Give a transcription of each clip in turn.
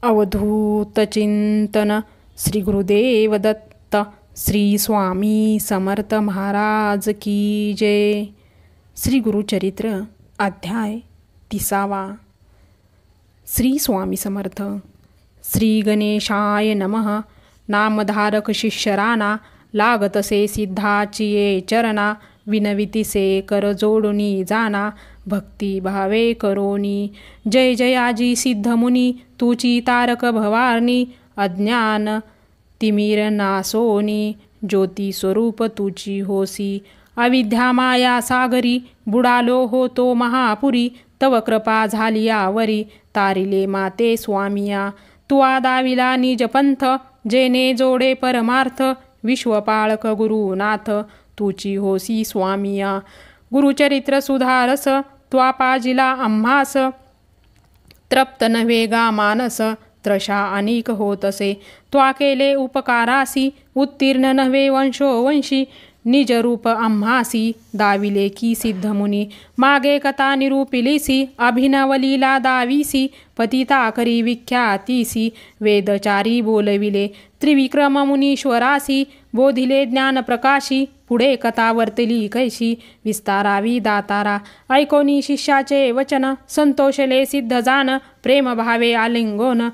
अवधूत चिंतन श्री गुरुदेव दत्त श्री स्वामी समर्थ महाराज की जय। श्री गुरुचरित्र अध्याय 30। श्री स्वामी समर्थ। श्री गणेशाय नमः। नामधारक शिष्यराना लागतसे सिद्धाचिये चरणा, विनवितीसे कर जोडुनी जाना, भक्ती भावे करोनी। जय जयाजी सिद्धमुनी तुची तारक भवानी, अज्ञान तिमिर नासोनी, ज्योती स्वरूप तुची होसी। अविद्या माया सागरी बुडालो होतो महापुरी, तव कृपा झाली आवरी, तारिले माते स्वामिया। तुआ दाविला निजपंथ, जेने जोडे परमार्थ, विश्वपाळक गुरुनाथ तुची होसी स्वामिया। गुरुचरित्र सुधारस त्वा पाजिला आम्हास, तृप्त नव्हे गा मानस, त्रषा अनेक होतसे। त्वा केले उपकारासी, उत्तीर्ण नव्हे वंशोवंशी, निजरूप आम्हासी दाविले की सिद्धमुनी। मागे कथा निरूपिलीसी, अभिनव लीला दावीसी, पतिता करी विख्यातीसी, वेदचारी बोलविले। त्रिविक्रम मुनीश्वरासी बोधिले ज्ञान प्रकाशी, पुढे कथा वर्तली कैशी, विस्तारावी दातारा। ऐकोनी शिष्याचे वचन, संतोषले सिद्ध जान, प्रेम भावे आलिंगोन,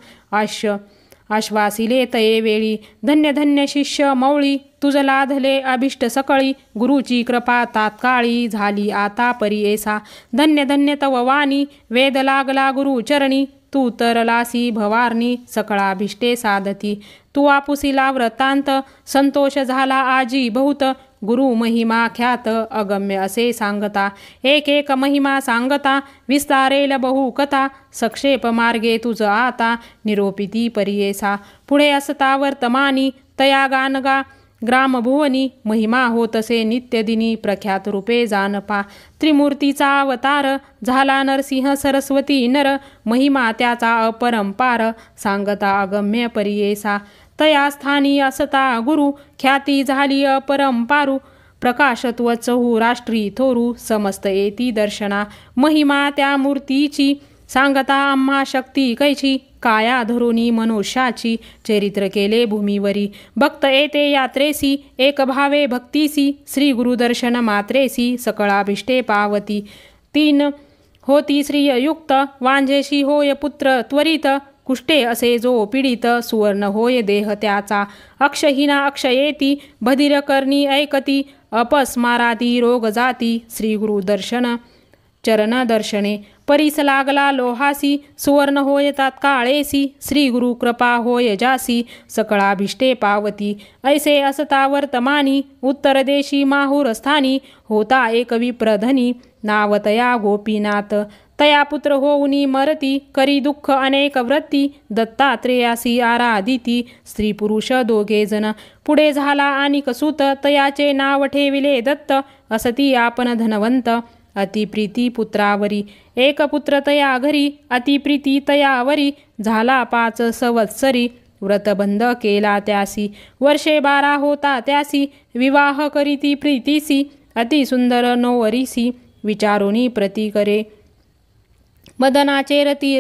आश्वासिले तये वेळी। धन्य धन्य शिष्य मौळी, तुझ लाधले अभिष्ट सकळी, गुरुची कृपा तात्काळी झाली आता परियेसा। धन्य धन्य तव वाणी, वेद लागला गुरुचरणी, तू तरलासी भवारणी, सकळाभिष्टे साधती। तू आपुसिला व्रतांत, संतोष झाला आजी बहुत, गुरु महिमा ख्यात अगम्य असे सांगता। एक एक महिमा सांगता, विस्तारेल बहु कथा, सक्षेप मार्गे तुझ आता, निरोपिती परियेसा। पुढे असता वर्तमानी, तया गानगा ग्रामभुवनी, महिमा होतसे नित्यदिनी, प्रख्यात रूपे जानपा। त्रिमूर्तीचा अवतार झाला नरसिंह सरस्वती नर, महिमा त्याचा अपरंपार, सांगता अगम्य परियेसा। तया स्थानी असता गुरु, ख्याती झाली अपरंपारू, प्रकाशत्व चहुराष्ट्री थोरू, समस्त येती दर्शना। महिमा त्या मूर्तीची सांगता आम्हा शक्ती कैची, काया धरुनी मनुष्याची, चरित्र केले भूमीवरी। भक्त येते यात्रेसी, एक भावे भक्तीसी, श्री गुरुदर्शन मात्रेसी, सकळाभिष्टे पावती। 3 होती श्रिययुक्त, वांझेशी होय पुत्र त्वरित, कुष्ठे असे जो पीडित, सुवर्ण होय देह त्याचा। अक्षहीना अक्षयेती, बधिर करणी ऐकती, अपस्माराती रोग जाती, श्री गुरुदर्शन चरण दर्शने। परीस लागला लोहासी, सुवर्ण होय तात्काळेसी, श्री गुरु कृपा होय जासी, सकळाभिष्टे पावती। ऐसे असता वर्तमानी, उत्तर देशी माहुर स्थानी, होता एक विप्रधनी, नाव तया गोपीनाथ। तया पुत्र होऊनी मरती, करी दुःख अनेक वृत्ती, दत्तात्रेयासी आराधिती, स्त्री पुरुष दोघे जण। पुढे झाला अनिक सुत, तयाचे नाव ठेविले दत्त, असती आपण धनवंत, अतिप्रीती पुत्रावरी। एक पुत्र तया घरी, अतिप्रीती तयावरी, झाला 5 संवत्सरी, व्रतबंध केला त्यासी। वर्षे 12 होता त्यासी, विवाह करीती प्रीतीसी, अति सुंदर नोवरीसी, विचारुनी प्रती करे। मदनाचे रती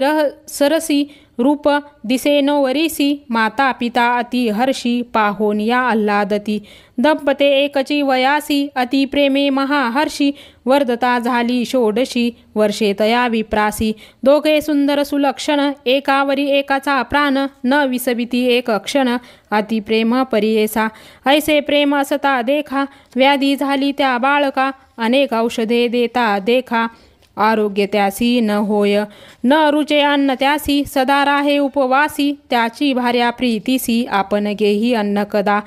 सरसी, रूप दिसे नोवरीसी, माता पिता अति हर्षी, पाहोन या आल्हादती। दंपते एकची वयासी, अति प्रेमे महाहर्षी, वर्धता झाली 16 वर्षे तया विप्रासी। दोघे सुंदर सुलक्षण, एकावरी एकाचा प्राण, न विसविती एक क्षण, अति प्रेम परियेसा। ऐसे प्रेम असता देखा, व्याधी झाली त्या बाळका, अनेक औषधे देता देखा, आरोग्य त्यासी न होय। न रुचे अन्न त्यासी, सदा राहे उपवासी, त्याची भार्या प्रीतीसी, आपण घेही अन्न कदा।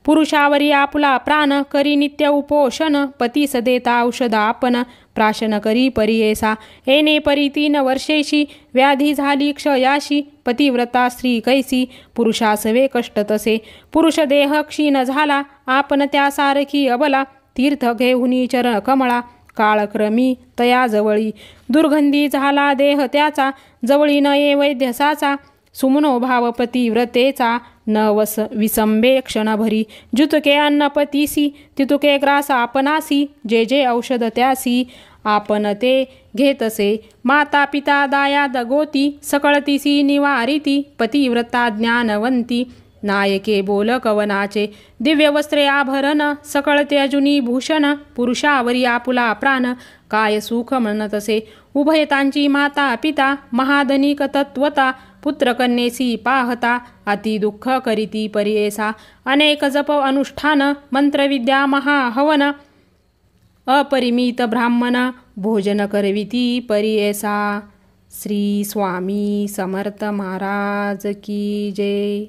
पुरुषावरी आपुला प्राण, करी नित्य उपोषण, पतीस देता औषध आपण, प्राशन करी परियेसा। येणे परी 3 वर्षेशी, व्याधी झाली क्षयाशी, पतिव्रता स्त्री कैसी, पुरुषासवे कष्ट तसे। पुरुष देह क्षीण झाला, आपण त्यासारखी अबला, तीर्थ घेऊनी चरण कमळा, काळक्रमी तया जवळी। दुर्गंधी झाला देह त्याचा, जवळी न ये वैद्यसाचा, सुमनो भाव पतिव्रतेचा, न विसंबे क्षणभरी। जुतके अन्न पतीसी, तितुके ग्रास आपणासी, जे जे औषध त्यासी, आपण ते घेतसे माता पिता दायाद गोती सकळतीसी निवारिती पतिव्रता ज्ञानवंती नायके बोल कवनाचे दिव्य वस्त्रे आभरण सकळते अजुनी भूषण पुरुषावरी आपुला प्राण काय सुख म्हणतसे उभयतांची माता पिता महाधनिक तत्वता पुत्रकन्येसी पाहता अति दुःख करीती परियेसा अनेक जप अनुष्ठान मंत्रविद्या महाहवन अपरिमित ब्राह्मण भोजन करविती परियेसा। श्री स्वामी समर्थ महाराज की जय।